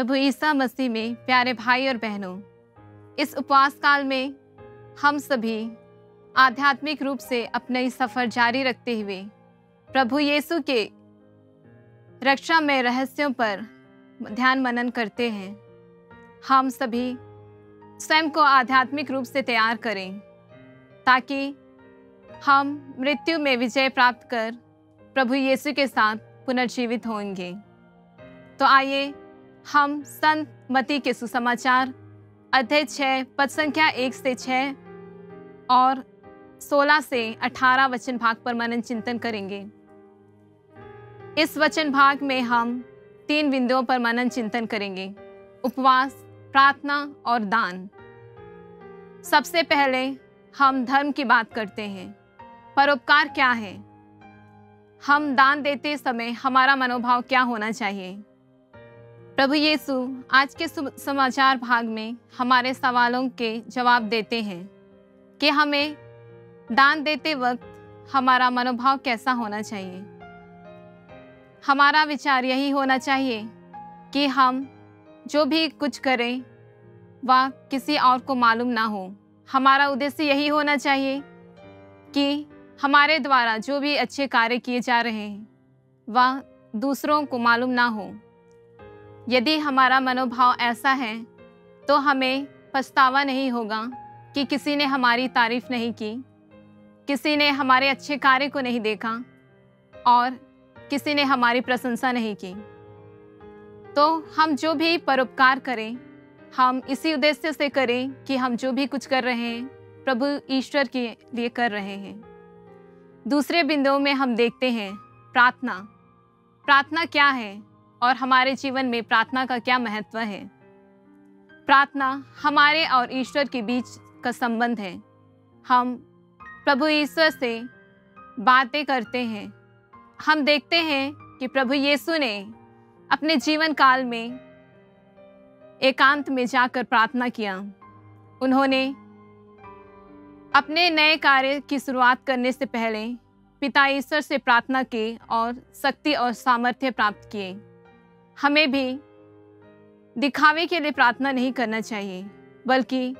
प्रभु ईसा मसीह में प्यारे भाई और बहनों, इस उपवास काल में हम सभी आध्यात्मिक रूप से अपना ये सफ़र जारी रखते हुए प्रभु यीशु के रक्षा में रहस्यों पर ध्यान मनन करते हैं। हम सभी स्वयं को आध्यात्मिक रूप से तैयार करें ताकि हम मृत्यु में विजय प्राप्त कर प्रभु यीशु के साथ पुनर्जीवित होंगे। तो आइए हम संत मत्ती के सुसमाचार अध्याय 6 पद संख्या 1 से 6 और 16 से 18 वचन भाग पर मनन चिंतन करेंगे। इस वचन भाग में हम 3 बिंदुओं पर मनन चिंतन करेंगे: उपवास, प्रार्थना और दान। सबसे पहले हम धर्म की बात करते हैं। परोपकार क्या है? हम दान देते समय हमारा मनोभाव क्या होना चाहिए? प्रभु यीशु आज के समाचार भाग में हमारे सवालों के जवाब देते हैं कि हमें दान देते वक्त हमारा मनोभाव कैसा होना चाहिए। हमारा विचार यही होना चाहिए कि हम जो भी कुछ करें वह किसी और को मालूम ना हो। हमारा उद्देश्य यही होना चाहिए कि हमारे द्वारा जो भी अच्छे कार्य किए जा रहे हैं वह दूसरों को मालूम ना हो। यदि हमारा मनोभाव ऐसा है तो हमें पछतावा नहीं होगा कि किसी ने हमारी तारीफ नहीं की, किसी ने हमारे अच्छे कार्य को नहीं देखा और किसी ने हमारी प्रशंसा नहीं की। तो हम जो भी परोपकार करें, हम इसी उद्देश्य से करें कि हम जो भी कुछ कर रहे हैं प्रभु ईश्वर के लिए कर रहे हैं। दूसरे बिंदुओं में हम देखते हैं प्रार्थना। प्रार्थना क्या है और हमारे जीवन में प्रार्थना का क्या महत्व है? प्रार्थना हमारे और ईश्वर के बीच का संबंध है। हम प्रभु ईश्वर से बातें करते हैं। हम देखते हैं कि प्रभु यीशु ने अपने जीवन काल में एकांत में जाकर प्रार्थना किया। उन्होंने अपने नए कार्य की शुरुआत करने से पहले पिता ईश्वर से प्रार्थना की और शक्ति और सामर्थ्य प्राप्त किए। हमें भी दिखावे के लिए प्रार्थना नहीं करना चाहिए, बल्कि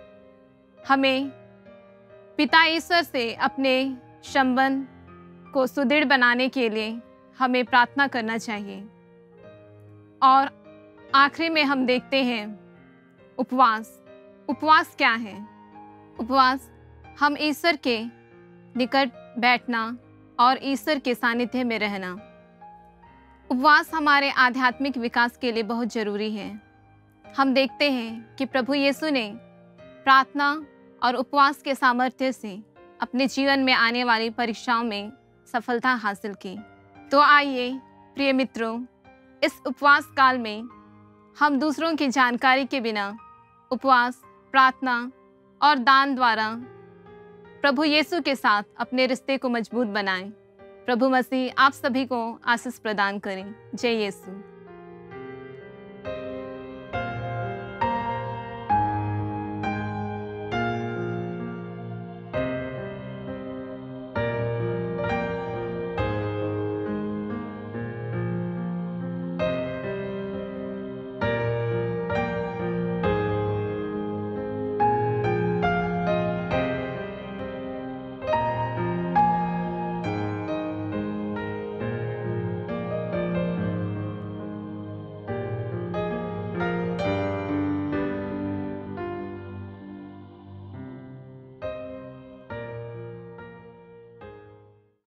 हमें पिता ईश्वर से अपने संबंध को सुदृढ़ बनाने के लिए हमें प्रार्थना करना चाहिए। और आखिरी में हम देखते हैं उपवास। उपवास क्या है? उपवास हम ईश्वर के निकट बैठना और ईश्वर के सानिध्य में रहना। उपवास हमारे आध्यात्मिक विकास के लिए बहुत ज़रूरी है। हम देखते हैं कि प्रभु यीशु ने प्रार्थना और उपवास के सामर्थ्य से अपने जीवन में आने वाली परीक्षाओं में सफलता हासिल की। तो आइए प्रिय मित्रों, इस उपवास काल में हम दूसरों की जानकारी के बिना उपवास, प्रार्थना और दान द्वारा प्रभु यीशु के साथ अपने रिश्ते को मजबूत बनाएं। प्रभु मसीह आप सभी को आशीष प्रदान करें। जय यीशु।